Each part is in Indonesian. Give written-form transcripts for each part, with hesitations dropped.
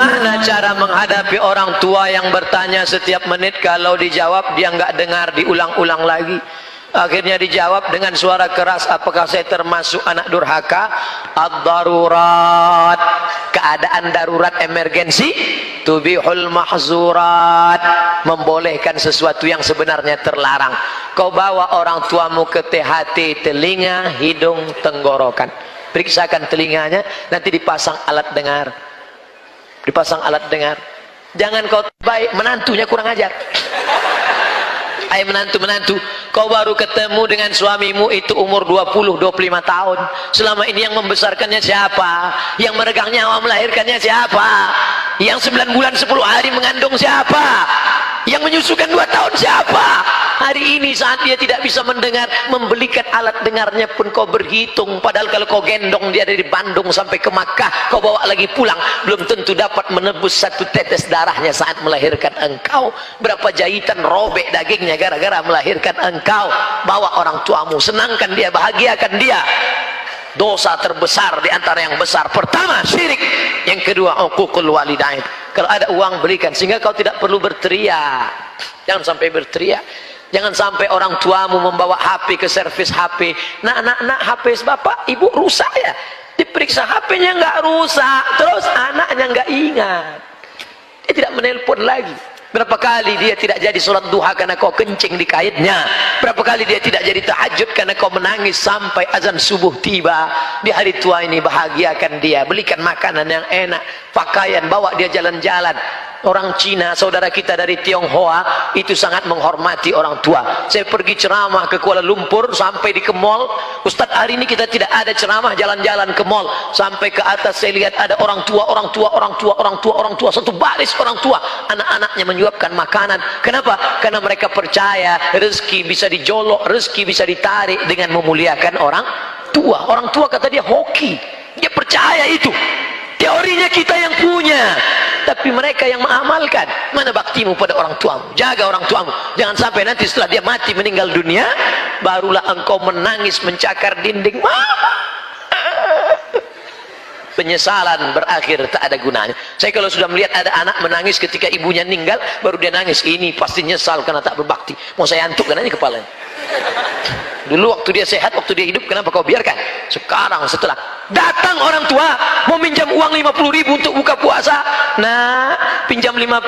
Mana cara menghadapi orang tua yang bertanya setiap menit, kalau dijawab dia nggak dengar, diulang-ulang lagi. Akhirnya dijawab dengan suara keras, apakah saya termasuk anak durhaka? Ad-darurat, keadaan darurat, emergensi, tubihul mahzurat, membolehkan sesuatu yang sebenarnya terlarang. Kau bawa orang tuamu ke THT, telinga, hidung, tenggorokan, periksakan telinganya, nanti dipasang alat dengar. Dipasang alat dengar. Jangan kau baik, menantunya kurang ajar. Hai menantu, kau baru ketemu dengan suamimu itu umur 20-25 tahun. Selama ini yang membesarkannya siapa? Yang meregang nyawa melahirkannya siapa? Yang 9 bulan 10 hari mengandung siapa? Yang menyusukan 2 tahun siapa? Hari ini saat dia tidak bisa mendengar, membelikan alat dengarnya pun kau berhitung. Padahal kalau kau gendong dia dari Bandung sampai ke Makkah, kau bawa lagi pulang, belum tentu dapat menebus 1 tetes darahnya saat melahirkan engkau. Berapa jahitan robek dagingnya gara-gara melahirkan engkau. Bawa orang tuamu, senangkan dia, bahagiakan dia. Dosa terbesar di antara yang besar, pertama syirik, yang kedua uququl walidain. Kalau ada uang berikan, sehingga kau tidak perlu berteriak. Jangan sampai berteriak. Jangan sampai orang tuamu membawa HP ke servis HP. Nak, HP bapak ibu rusak ya. Diperiksa HP-nya nggak rusak, terus anaknya nggak ingat. Dia tidak menelpon lagi. Berapa kali dia tidak jadi sholat duha karena kau kencing di kaitnya. Berapa kali dia tidak jadi tahajud karena kau menangis sampai azan subuh tiba. Di hari tua ini bahagiakan dia, belikan makanan yang enak, pakaian, bawa dia jalan-jalan. Orang Cina, saudara kita dari Tionghoa, itu sangat menghormati orang tua. Saya pergi ceramah ke Kuala Lumpur, sampai di ke mall, Ustadz hari ini kita tidak ada ceramah jalan-jalan ke mall. Sampai ke atas saya lihat ada orang tua, satu baris orang tua, anak-anaknya menyuapkan makanan. Kenapa? Karena mereka percaya rezeki bisa dijolok, rezeki bisa ditarik dengan memuliakan orang tua. Orang tua kata dia hoki, dia percaya itu. Teorinya kita yang punya, tapi mereka yang mengamalkan. Mana baktimu pada orang tuamu? Jaga orang tuamu. Jangan sampai nanti setelah dia mati meninggal dunia, barulah engkau menangis mencakar dinding. Mama, penyesalan berakhir tak ada gunanya. Saya kalau sudah melihat ada anak menangis ketika ibunya meninggal, baru dia nangis, ini pasti nyesal karena tak berbakti. Mau saya antukkan aja kepalanya. Dulu waktu dia sehat, waktu dia hidup, kenapa kau biarkan? Sekarang setelah datang orang tua mau minjam uang 50.000 untuk buka puasa. Nah, pinjam 50.000,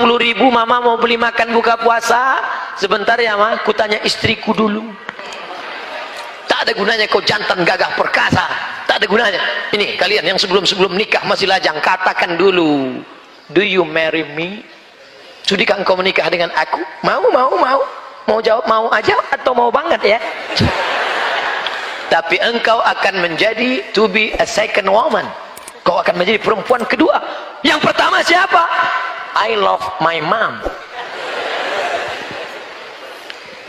mama mau beli makan buka puasa. Sebentar ya ma, ku tanya istriku dulu. Tak ada gunanya kau jantan gagah perkasa, tak ada gunanya. Ini kalian yang sebelum nikah masih lajang, katakan dulu, do you marry me? Sudikah engkau menikah dengan aku? Mau jawab mau aja atau mau banget ya? Tapi engkau akan menjadi to be a second woman. Kau akan menjadi perempuan kedua. Yang pertama siapa? I love my mom.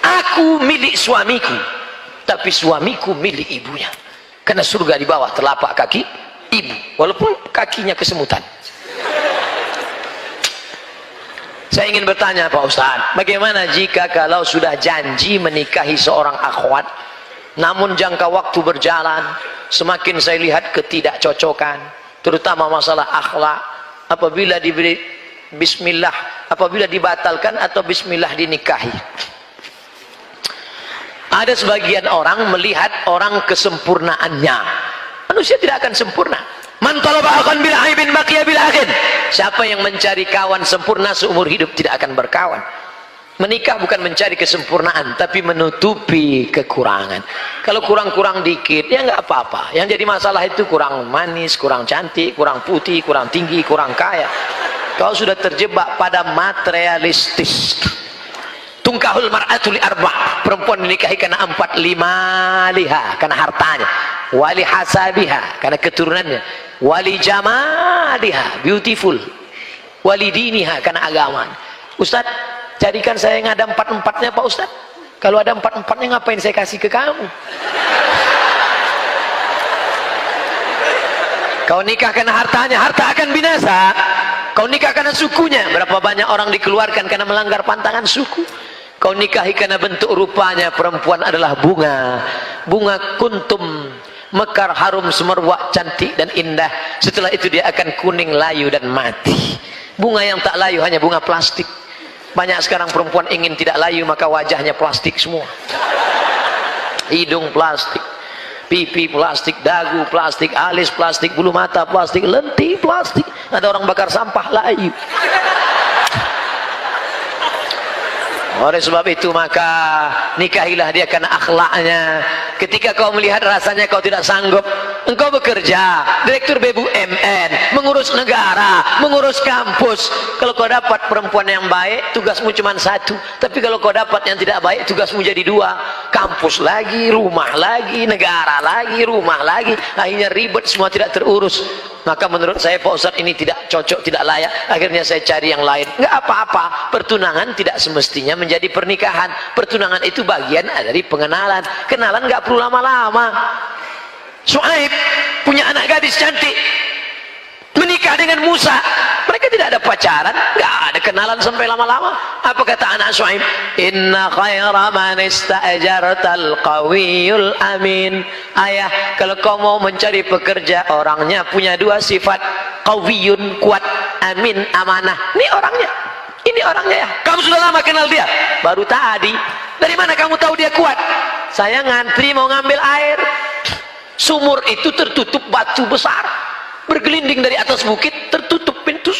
Aku milik suamiku, tapi suamiku milik ibunya. Karena surga di bawah telapak kaki ibu, walaupun kakinya kesemutan. Saya ingin bertanya Pak Ustadz, bagaimana jika kalau sudah janji menikahi seorang akhwat, namun jangka waktu berjalan, semakin saya lihat ketidakcocokan, terutama masalah akhlak, apabila diberi bismillah, apabila dibatalkan atau bismillah dinikahi. Ada sebagian orang melihat orang kesempurnaannya. Manusia tidak akan sempurna. Man talaba akhan bil aibin baqiya bil akhin. Siapa yang mencari kawan sempurna seumur hidup tidak akan berkawan. Menikah bukan mencari kesempurnaan, tapi menutupi kekurangan. Kalau kurang-kurang dikit, ya nggak apa-apa. Yang jadi masalah itu kurang manis, kurang cantik, kurang putih, kurang tinggi, kurang kaya. Kau sudah terjebak pada materialistis. Tungkahul mar'atu li arba'. Perempuan dinikahi karena 4-5 liha, karena hartanya. Wali hasabiha, karena keturunannya. Wali jamaliha, beautiful. Wali diniha, karena agama. Ustadz, jadikan saya yang ada 4-4-nya Pak Ustadz. Kalau ada 4-4-nya ngapain saya kasih ke kamu? Kau nikah karena hartanya, harta akan binasa. Kau nikah karena sukunya, berapa banyak orang dikeluarkan karena melanggar pantangan suku. Kau nikahi karena bentuk rupanya, perempuan adalah bunga. Bunga kuntum, mekar, harum, semerbak, cantik dan indah. Setelah itu dia akan kuning, layu dan mati. Bunga yang tak layu hanya bunga plastik. Banyak sekarang perempuan ingin tidak layu, maka wajahnya plastik semua. Hidung plastik, pipi plastik, dagu plastik, alis plastik, bulu mata plastik, lentik plastik. Ada orang bakar sampah layu. Oleh sebab itu maka nikahilah dia karena akhlaknya. Ketika kau melihat rasanya kau tidak sanggup, engkau bekerja direktur BUMN, mengurus negara, mengurus kampus. Kalau kau dapat perempuan yang baik, tugasmu cuma satu. Tapi kalau kau dapat yang tidak baik, tugasmu jadi dua. Kampus lagi, rumah lagi, negara lagi, rumah lagi. Akhirnya ribet, semua tidak terurus. Maka menurut saya Pak Ustadz ini tidak cocok, tidak layak. Akhirnya saya cari yang lain. Nggak apa-apa, pertunangan tidak semestinya menjadi pernikahan. Pertunangan itu bagian dari pengenalan. Kenalan nggak perlu lama-lama. Syuaib punya anak gadis cantik, menikah dengan Musa. Mereka tidak ada pacaran, nggak ada kenalan sampai lama-lama. Apa kata anak Syuaib? Inna khaira man ista'jartal qawiyul amin. Ayah, kalau kau mau mencari pekerja, orangnya punya dua sifat. Qawiyun, kuat, amin, amanah. Ini orangnya. Ini orangnya ya. Kamu sudah lama kenal dia? Baru tadi. Dari mana kamu tahu dia kuat? Saya ngantri mau ngambil air. Sumur itu tertutup batu besar, bergelinding dari atas bukit, tertutup pintu.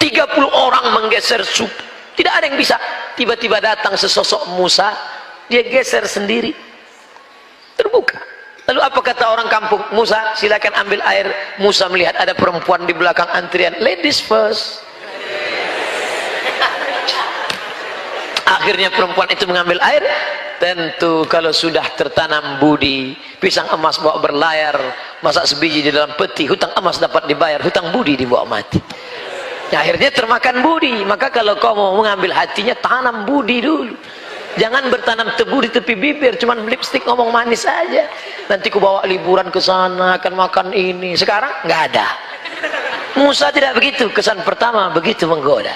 30 orang menggeser sumur, tidak ada yang bisa. Tiba-tiba datang sesosok Musa, dia geser sendiri, terbuka. Lalu apa kata orang kampung? Musa, silakan ambil air. Musa melihat ada perempuan di belakang antrian, ladies first. Akhirnya perempuan itu mengambil air. Tentu kalau sudah tertanam budi, pisang emas bawa berlayar, masak sebiji di dalam peti, hutang emas dapat dibayar, hutang budi dibawa mati. Ya, akhirnya termakan budi. Maka kalau kau mau mengambil hatinya, tanam budi dulu. Jangan bertanam tebu di tepi bibir, cuman lipstick ngomong manis aja. Nanti ku bawa liburan ke sana, akan makan ini. Sekarang nggak ada. Musa tidak begitu. Kesan pertama begitu menggoda.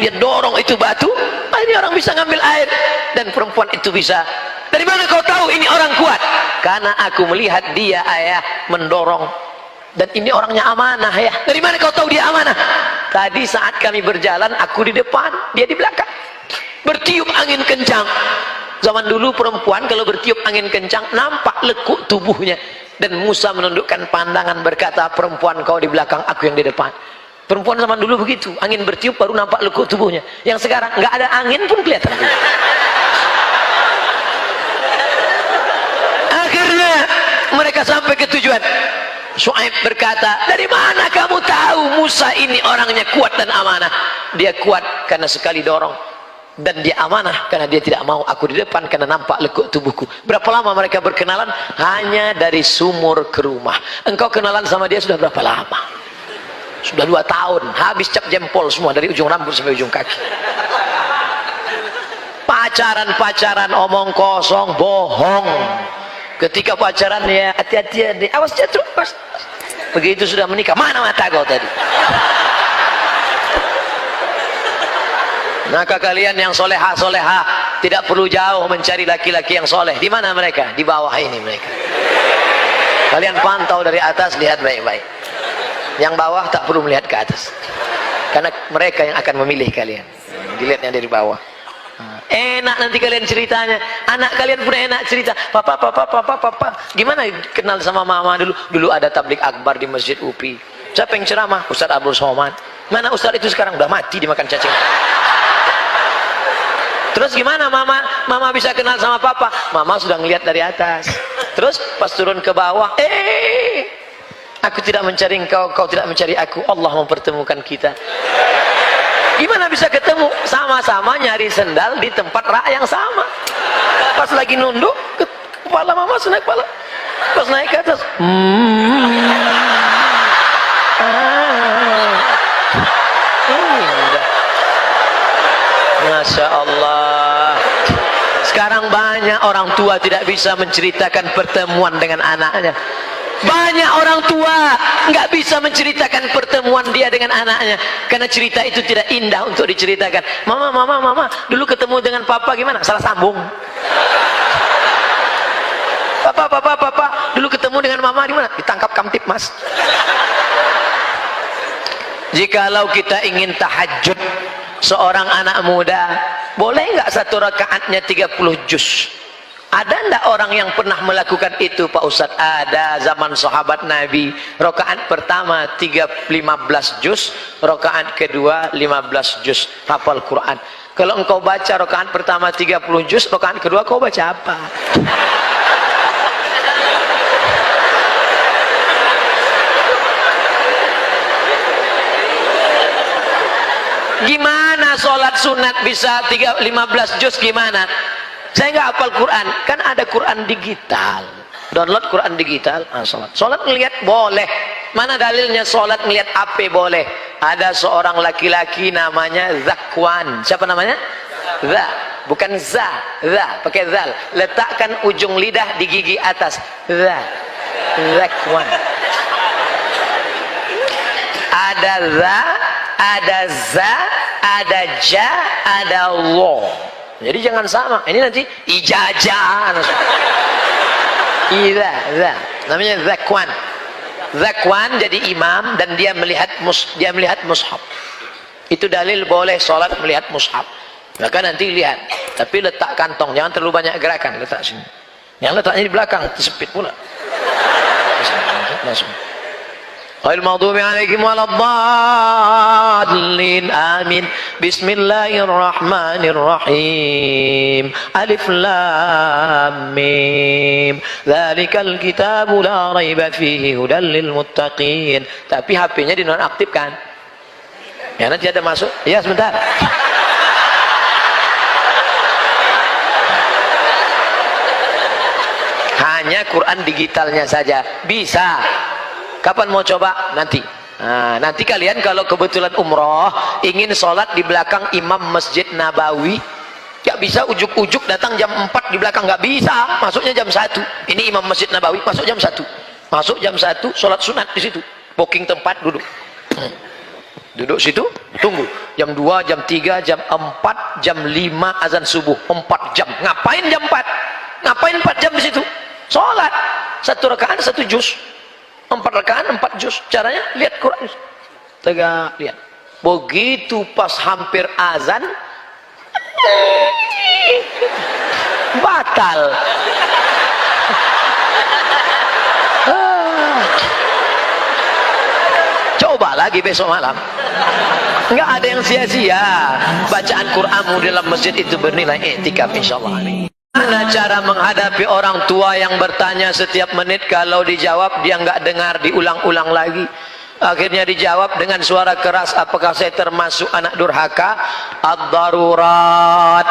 Dia dorong itu batu, ini orang bisa ngambil air. Dan perempuan itu bisa. Dari mana kau tahu ini orang kuat? Karena aku melihat dia, ayah, mendorong. Dan ini orangnya amanah ya. Dari mana kau tahu dia amanah? Tadi saat kami berjalan, aku di depan, dia di belakang. Bertiup angin kencang. Zaman dulu perempuan kalau bertiup angin kencang, nampak lekuk tubuhnya. Dan Musa menundukkan pandangan berkata, perempuan kau di belakang, aku yang di depan. Perempuan zaman dulu begitu, angin bertiup baru nampak lekuk tubuhnya. Yang sekarang nggak ada angin pun kelihatan. Akhirnya mereka sampai ke tujuan. Syuaib berkata, dari mana kamu tahu Musa ini orangnya kuat dan amanah? Dia kuat karena sekali dorong, dan dia amanah karena dia tidak mau aku di depan karena nampak lekuk tubuhku. Berapa lama mereka berkenalan? Hanya dari sumur ke rumah. Engkau kenalan sama dia sudah berapa lama? Sudah 2 tahun, habis cap jempol semua dari ujung rambut sampai ujung kaki. Pacaran-pacaran omong kosong, bohong. Ketika pacaran ya hati-hati, awas jatuh. Begitu sudah menikah, mana mata kau tadi? Maka kalian yang soleha-soleha tidak perlu jauh mencari laki-laki yang soleh. Di mana mereka? Di bawah ini mereka. Kalian pantau dari atas, lihat baik-baik. Yang bawah tak perlu melihat ke atas, karena mereka yang akan memilih kalian. Dilihatnya dari bawah. Enak nanti kalian ceritanya. Anak kalian pun enak cerita. Papa, gimana kenal sama mama dulu? Dulu ada tablik akbar di Masjid UPI. Siapa yang ceramah? Ustadz Abdul Somad. Mana Ustadz itu sekarang? Udah mati dimakan cacing. Terus gimana mama bisa kenal sama papa? Mama sudah ngelihat dari atas. Terus pas turun ke bawah, aku tidak mencari engkau, kau tidak mencari aku. Allah mempertemukan kita. Gimana bisa ketemu? Sama-sama nyari sendal di tempat rak yang sama. Pas lagi nunduk, kepala mama naik kepala. Pas naik ke atas, Masya Allah. Sekarang banyak orang tua tidak bisa menceritakan pertemuan dengan anaknya. Banyak orang tua nggak bisa menceritakan pertemuan dia dengan anaknya karena cerita itu tidak indah untuk diceritakan. Mama, dulu ketemu dengan papa gimana? Salah sambung. Papa, dulu ketemu dengan mama di mana? Ditangkap Kamtipmas. Jikalau kita ingin tahajud, seorang anak muda, boleh nggak satu rakaatnya 30 juz? Ada ndak orang yang pernah melakukan itu Pak Ustadz? Ada, zaman sahabat Nabi. Rakaat pertama 15 juz, rakaat kedua 15 juz, hafal Quran. Kalau engkau baca rakaat pertama 30 juz, rakaat kedua kau baca apa? Gimana sholat sunat bisa 15 juz gimana? Saya nggak hafal Quran, kan ada Quran digital, download Quran digital. Sholat ngelihat boleh. Mana dalilnya sholat ngelihat apa boleh? Ada seorang laki-laki namanya Zakwan. Siapa namanya? Za, bukan za, pakai zal. Letakkan ujung lidah di gigi atas. Zakwan. Ada za, ada za, ada ja, ada lo. Jadi jangan sama. Ini nanti ijazah. Iya, namanya Zakwan. Zakwan jadi imam dan dia melihat mushaf. Itu dalil boleh sholat melihat mushaf. Maka nanti lihat. Tapi letak kantong, jangan terlalu banyak gerakan. Letak sini. Yang letaknya di belakang, tersepit pula. Langsung. Ghairil maghdubi 'alaihim waladdallin. Amin. Bismillahirrahmanirrahim. Alif lam mim. Dzalikal kitabu la raiba fihi hudal lil muttaqin. Tapi HP-nya dinonaktifkan. Ya nanti ada masuk. Ya sebentar. Hanya Quran digitalnya saja bisa. Kapan mau coba? Nanti. Nah, nanti kalian kalau kebetulan umroh ingin sholat di belakang imam Masjid Nabawi, gak bisa ujuk-ujuk datang jam 4 di belakang, gak bisa. Masuknya jam 1. Ini imam Masjid Nabawi, masuk jam 1. Masuk jam 1, sholat sunat di situ. Booking tempat, duduk. Duduk situ, tunggu. Jam 2, jam 3, jam 4, jam 5 azan subuh. 4 jam. Ngapain jam 4? Ngapain 4 jam di situ? Sholat. 1 rakaat 1 juz. 4 rakaat 4 juz. Caranya lihat Quran. Tegak lihat. Begitu pas hampir azan batal. Coba lagi besok malam. Enggak ada yang sia-sia. Bacaan Quranmu dalam masjid itu bernilai i'tikaf insyaallah. Mana cara menghadapi orang tua yang bertanya setiap menit, kalau dijawab dia nggak dengar, diulang-ulang lagi. Akhirnya dijawab dengan suara keras, apakah saya termasuk anak durhaka? Ad-darurat,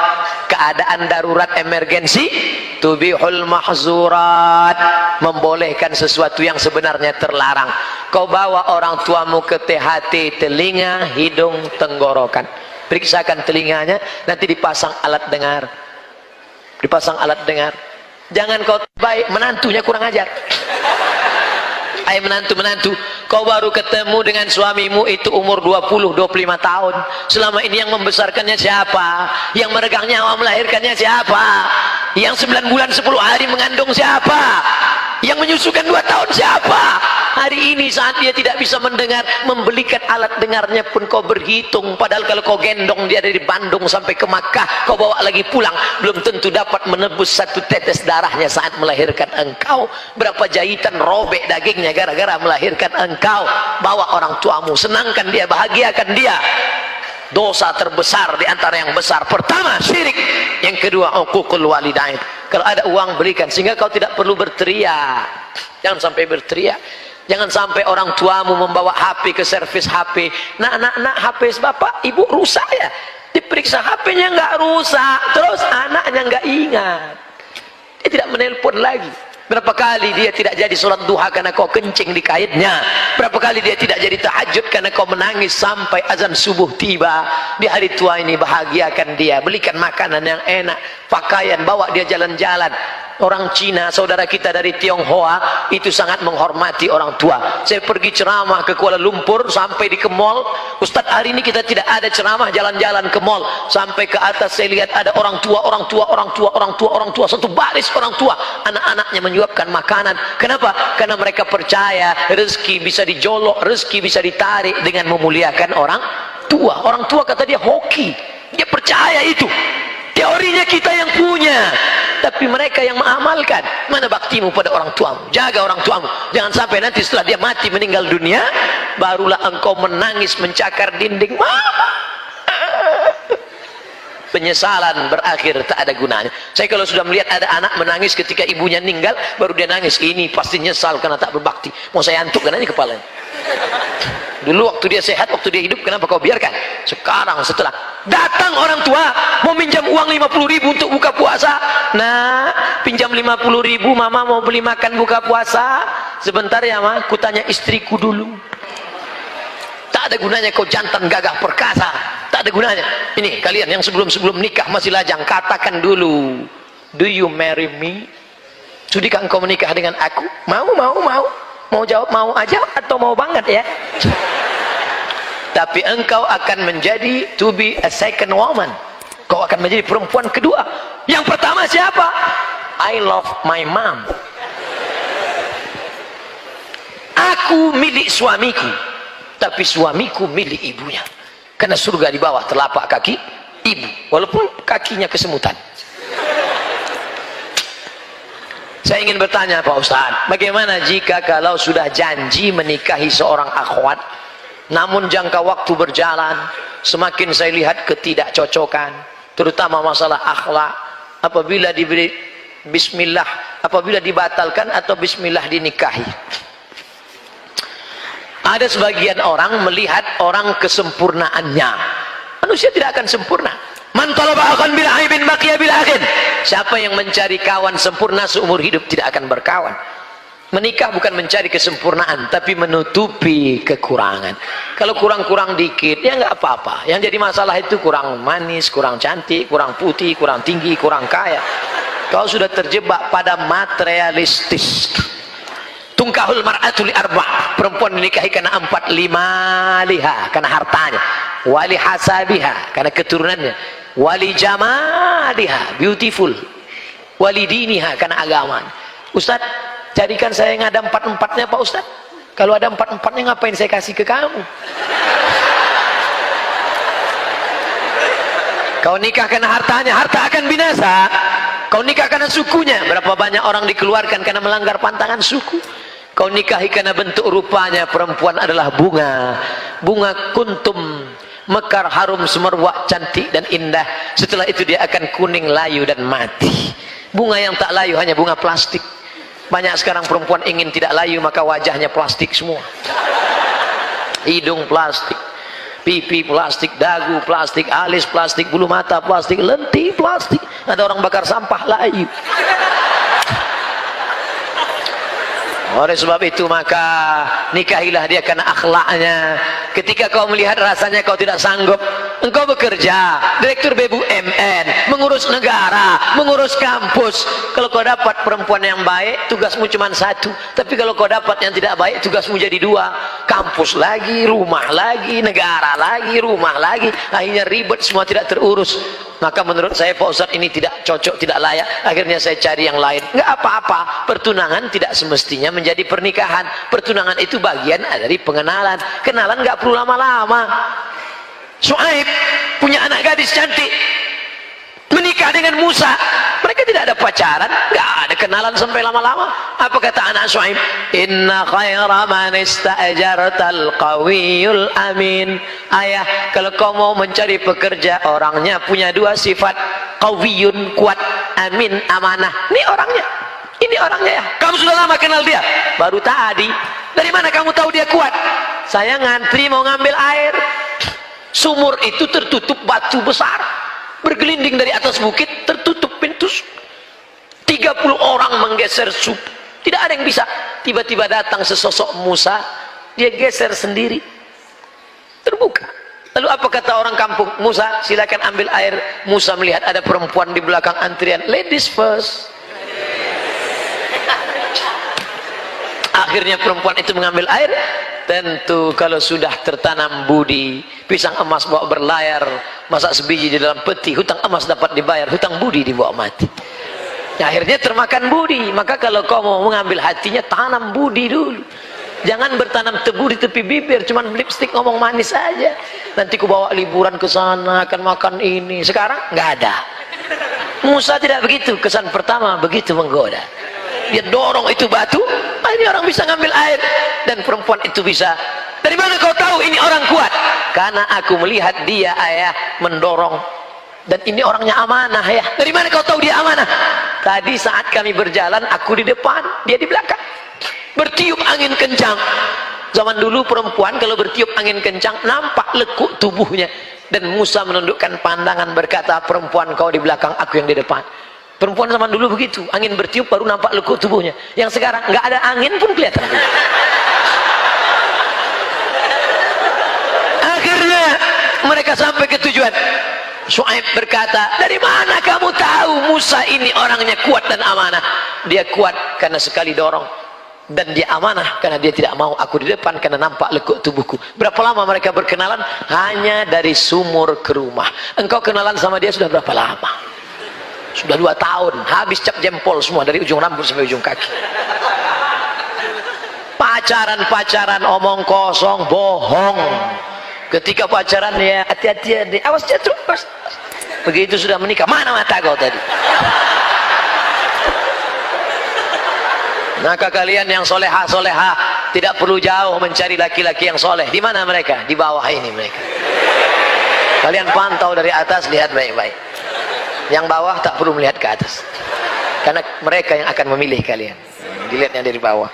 keadaan darurat emergensi, tubihul mahzurat, membolehkan sesuatu yang sebenarnya terlarang. Kau bawa orang tuamu ke THT telinga, hidung, tenggorokan, periksakan telinganya, nanti dipasang alat dengar. Jangan kau baik, menantunya kurang ajar. Hai menantu, kau baru ketemu dengan suamimu itu umur 20-25 tahun. Selama ini yang membesarkannya siapa? Yang meregang nyawa melahirkannya siapa? Yang 9 bulan 10 hari mengandung siapa? Yang menyusukan 2 tahun siapa? Hari ini saat dia tidak bisa mendengar, membelikan alat dengarnya pun kau berhitung. Padahal kalau kau gendong dia dari Bandung sampai ke Makkah, kau bawa lagi pulang, belum tentu dapat menebus 1 tetes darahnya saat melahirkan engkau. Berapa jahitan robek dagingnya gara-gara melahirkan engkau. Bawa orang tuamu, senangkan dia, bahagiakan dia. Dosa terbesar di antara yang besar, pertama syirik, yang kedua uququl walidain. Kalau ada uang berikan, sehingga kau tidak perlu berteriak. Jangan sampai berteriak. Jangan sampai orang tuamu membawa HP ke servis HP. Nak, HP bapak ibu rusak ya. Diperiksa HP-nya nggak rusak, terus anaknya nggak ingat. Dia tidak menelpon lagi. Berapa kali dia tidak jadi sholat duha karena kau kencing di kaitnya. Berapa kali dia tidak jadi tahajud karena kau menangis sampai azan subuh tiba. Di hari tua ini bahagiakan dia, belikan makanan yang enak. pakaian, bawa dia jalan-jalan. Orang Cina, saudara kita dari Tionghoa itu sangat menghormati orang tua. Saya pergi ceramah ke Kuala Lumpur, sampai di ke mall, Ustadz hari ini kita tidak ada ceramah jalan-jalan ke mall. Sampai ke atas saya lihat ada orang tua, satu baris orang tua, anak-anaknya menyuapkan makanan. Kenapa? Karena mereka percaya rezeki bisa dijolok, rezeki bisa ditarik dengan memuliakan orang tua. Orang tua kata dia hoki, dia percaya itu. Teorinya kita yang punya, tapi mereka yang mengamalkan. Mana baktimu pada orang tuamu? Jaga orang tuamu. Jangan sampai nanti setelah dia mati meninggal dunia, barulah engkau menangis mencakar dinding. Mama, penyesalan berakhir tak ada gunanya. Saya kalau sudah melihat ada anak menangis ketika ibunya meninggal, baru dia nangis, ini pasti nyesal karena tak berbakti. Mau saya antukkan aja kepalanya. Dulu waktu dia sehat, waktu dia hidup, kenapa kau biarkan? Sekarang setelah datang orang tua mau minjam uang 50.000 untuk buka puasa. Nah, pinjam 50.000, mama mau beli makan buka puasa. Sebentar ya ma, ku tanya istriku dulu. Tak ada gunanya kau jantan gagah perkasa, tak ada gunanya. Ini kalian yang sebelum nikah masih lajang, katakan dulu, do you marry me? Sudikah engkau menikah dengan aku? Mau jawab mau aja atau mau banget ya? Tapi engkau akan menjadi to be a second woman. Kau akan menjadi perempuan kedua. Yang pertama siapa? I love my mom. Aku milik suamiku, tapi suamiku milik ibunya. Karena surga di bawah telapak kaki ibu, walaupun kakinya kesemutan. Saya ingin bertanya Pak Ustadz, bagaimana jika kalau sudah janji menikahi seorang akhwat, namun jangka waktu berjalan, semakin saya lihat ketidakcocokan, terutama masalah akhlak, apabila diberi bismillah, apabila dibatalkan atau bismillah dinikahi. Ada sebagian orang melihat orang kesempurnaannya. Manusia tidak akan sempurna. Man talaba akhan bil aibin baqiya bil akhin. Siapa yang mencari kawan sempurna seumur hidup tidak akan berkawan. Menikah bukan mencari kesempurnaan, tapi menutupi kekurangan. Kalau kurang-kurang dikit, ya nggak apa-apa. Yang jadi masalah itu kurang manis, kurang cantik, kurang putih, kurang tinggi, kurang kaya. Kau sudah terjebak pada materialistis. Tungkahul mar'atu li arba'. Perempuan dinikahi karena 4, 5 liha, karena hartanya. Wali hasabiha, karena keturunannya. Wali jamaliha, beautiful. Wali diniha, karena agama. Ustaz, carikan saya yang ada 4-4-nya Pak Ustaz. Kalau ada 4-4-nya ngapain saya kasih ke kamu? Kau nikah karena hartanya, harta akan binasa. Kau nikah karena sukunya, berapa banyak orang dikeluarkan karena melanggar pantangan suku. Kau nikahi karena bentuk rupanya, perempuan adalah bunga. Bunga kuntum, mekar, harum, semerbak, cantik dan indah. Setelah itu dia akan kuning, layu dan mati. Bunga yang tak layu hanya bunga plastik. Banyak sekarang perempuan ingin tidak layu, maka wajahnya plastik semua. Hidung plastik, pipi plastik, dagu plastik, alis plastik, bulu mata plastik, lentik plastik. Ada orang bakar sampah layu. Oleh sebab itu maka nikahilah dia karena akhlaknya. Ketika kau melihat rasanya kau tidak sanggup, engkau bekerja direktur BUMN, mengurus negara, mengurus kampus. Kalau kau dapat perempuan yang baik, tugasmu cuma 1. Tapi kalau kau dapat yang tidak baik, tugasmu jadi 2. Kampus lagi, rumah lagi, negara lagi, rumah lagi. Akhirnya ribet, semua tidak terurus. Maka menurut saya Pak Ustadz ini tidak cocok, tidak layak. Akhirnya saya cari yang lain. Enggak apa-apa, pertunangan tidak semestinya menjadi pernikahan. Pertunangan itu bagian dari pengenalan. Kenalan enggak perlu lama-lama. Syuaib punya anak gadis cantik, menikah dengan Musa. Mereka tidak ada pacaran, enggak ada kenalan sampai lama-lama. Apa kata anak Syuaib? Inna khaira man ista'jartal qawiyul amin. Ayah, kalau kau mau mencari pekerja, orangnya punya 2 sifat. Qawiyun, kuat, amin, amanah. Ini orangnya. Ini orangnya ya. Kamu sudah lama kenal dia? Baru tadi. Dari mana kamu tahu dia kuat? Saya ngantri mau ngambil air. Sumur itu tertutup batu besar. Bergelinding dari atas bukit, tertutup pintu. 30 orang menggeser sup. Tidak ada yang bisa. Tiba-tiba datang sesosok Musa, dia geser sendiri. Terbuka. Lalu apa kata orang kampung? Musa, silakan ambil air. Musa melihat ada perempuan di belakang antrian. Ladies first. Akhirnya perempuan itu mengambil air. Tentu kalau sudah tertanam budi, pisang emas bawa berlayar, masak sebiji di dalam peti, hutang emas dapat dibayar, hutang budi dibawa mati. Ya, akhirnya termakan budi. Maka kalau kau mau mengambil hatinya, tanam budi dulu. Jangan bertanam tebu di tepi bibir, cuman lipstick ngomong manis aja. Nanti ku bawa liburan ke sana, akan makan ini. Sekarang nggak ada. Musa tidak begitu. Kesan pertama begitu menggoda. Dia dorong itu batu, ini orang bisa ngambil air. Dan perempuan itu bisa. Dari mana kau tahu ini orang kuat? Karena aku melihat dia ayah mendorong. Dan ini orangnya amanah ya. Dari mana kau tahu dia amanah? Tadi saat kami berjalan, aku di depan, dia di belakang. Bertiup angin kencang. Zaman dulu perempuan kalau bertiup angin kencang nampak lekuk tubuhnya. Dan Musa menundukkan pandangan berkata, perempuan kau di belakang, aku yang di depan. Perempuan zaman dulu begitu, angin bertiup baru nampak lekuk tubuhnya. Yang sekarang nggak ada angin pun kelihatan. Akhirnya mereka sampai ke tujuan. Syuaib berkata, dari mana kamu tahu Musa ini orangnya kuat dan amanah? Dia kuat karena sekali dorong. Dan dia amanah karena dia tidak mau aku di depan karena nampak lekuk tubuhku. Berapa lama mereka berkenalan? Hanya dari sumur ke rumah. Engkau kenalan sama dia sudah berapa lama? Sudah 2 tahun. Habis cap jempol semua dari ujung rambut sampai ujung kaki. Pacaran omong kosong, bohong. Ketika pacaran ya hati-hati, awas jatuh. Begitu sudah menikah, mana mata kau tadi? Maka kalian yang soleha tidak perlu jauh mencari laki-laki yang soleh. Di mana mereka? Di bawah ini mereka. Kalian pantau dari atas, lihat baik-baik. Yang bawah tak perlu melihat ke atas. Karena mereka yang akan memilih kalian. Dilihatnya dari bawah.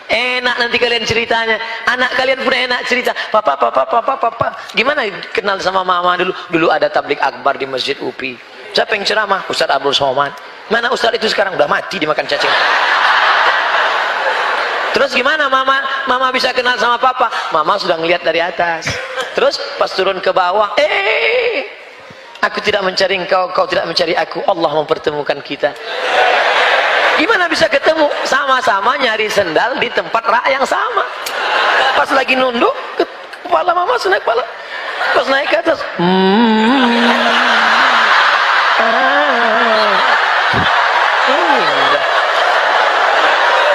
Enak nanti kalian ceritanya. Anak kalian pun enak cerita. Papa. Gimana kenal sama mama dulu? Dulu ada tablik akbar di Masjid UPI. Siapa yang ceramah? Ustaz Abdul Somad. Mana Ustaz itu sekarang? Udah mati dimakan cacing. Terus gimana mama bisa kenal sama papa? Mama sudah ngelihat dari atas. Terus pas turun ke bawah, aku tidak mencari engkau, kau tidak mencari aku. Allah mempertemukan kita. Gimana bisa ketemu? Sama-sama nyari sendal di tempat rak yang sama. Pas lagi nunduk, kepala mama naik kepala. Pas naik ke atas,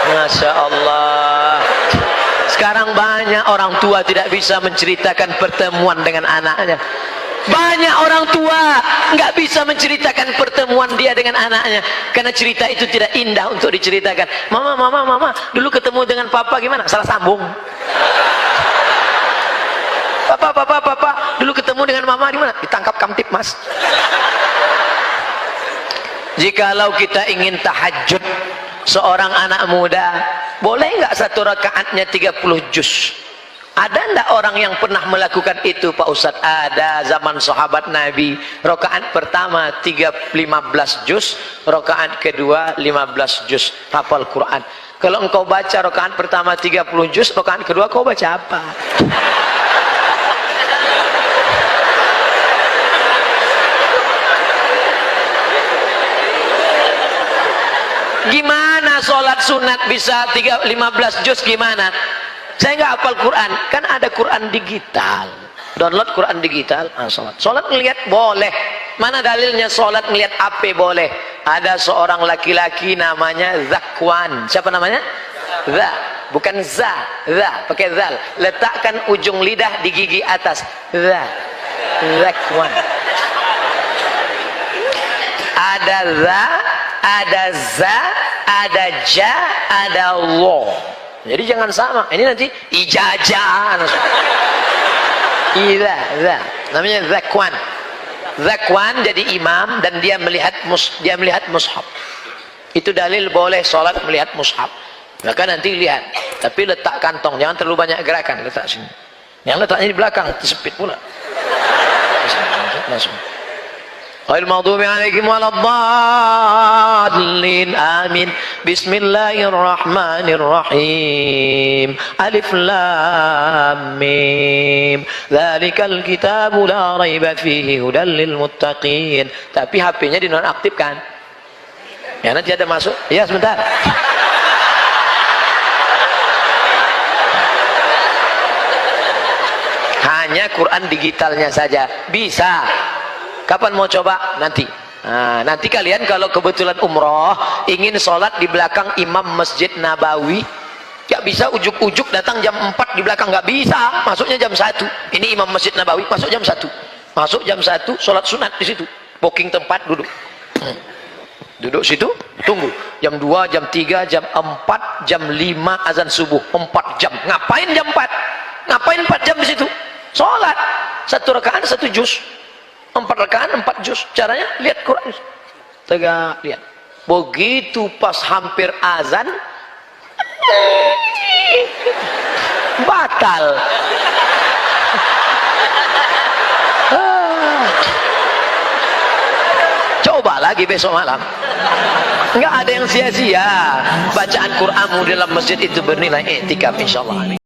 Masya Allah. Sekarang banyak orang tua tidak bisa menceritakan pertemuan dengan anaknya. Banyak orang tua nggak bisa menceritakan pertemuan dia dengan anaknya karena cerita itu tidak indah untuk diceritakan. Mama, dulu ketemu dengan papa gimana? Salah sambung. Papa, dulu ketemu dengan mama di mana? Ditangkap Kamtipmas. Jikalau kita ingin tahajud seorang anak muda, boleh nggak satu rakaatnya 30 juz? Ada ndak orang yang pernah melakukan itu Pak Ustadz? Ada, zaman sahabat Nabi. Rakaat pertama 15 juz, rakaat kedua 15 juz, hafal Quran. Kalau engkau baca rakaat pertama 30 juz, rakaat kedua kau baca apa? Gimana sholat sunat bisa 15 juz gimana? Saya nggak hafal Quran, kan ada Quran digital. Download Quran digital, sholat ngelihat boleh. Mana dalilnya sholat ngelihat apa boleh? Ada seorang laki-laki namanya Zakwan. Siapa namanya? Za, bukan za, pakai zal. Letakkan ujung lidah di gigi atas. Zakwan. Ada za, ada za, ada ja, ada lo. Jadi jangan sama. Ini nanti ijazah. Za. Namanya Zakwan. Zakwan jadi imam dan dia melihat mushaf. Itu dalil boleh sholat melihat mushaf. Maka nanti lihat. Tapi letak kantong, jangan terlalu banyak gerakan. Letak sini. Yang letaknya di belakang, tersepit pula. Langsung. Ghairil maghdubi 'alaihim waladdallin. Amin. Bismillahirrahmanirrahim. Alif lam mim. Dzalikal kitabu la raiba fihi hudal lil muttaqin. Tapi HP-nya dinonaktifkan. Ya nanti ada masuk. Ya sebentar. Hanya Quran digitalnya saja bisa. Kapan mau coba? Nanti. Nah, nanti kalian kalau kebetulan umroh ingin sholat di belakang imam Masjid Nabawi, gak bisa ujuk-ujuk datang jam 4 di belakang, gak bisa. Masuknya jam 1. Ini imam Masjid Nabawi masuk jam 1. Masuk jam 1 sholat sunat di situ. Booking tempat, duduk. Duduk situ, tunggu. Jam 2, jam 3, jam 4, jam 5 azan subuh. 4 jam. Ngapain jam 4? Ngapain 4 jam di situ? Sholat. 1 rakaat 1 juz. 4 rakaat 4 juz. Caranya lihat Quran. Tegak lihat. Begitu pas hampir azan batal. Coba lagi besok malam. Enggak ada yang sia-sia. Bacaan Quranmu dalam masjid itu bernilai i'tikaf insyaallah.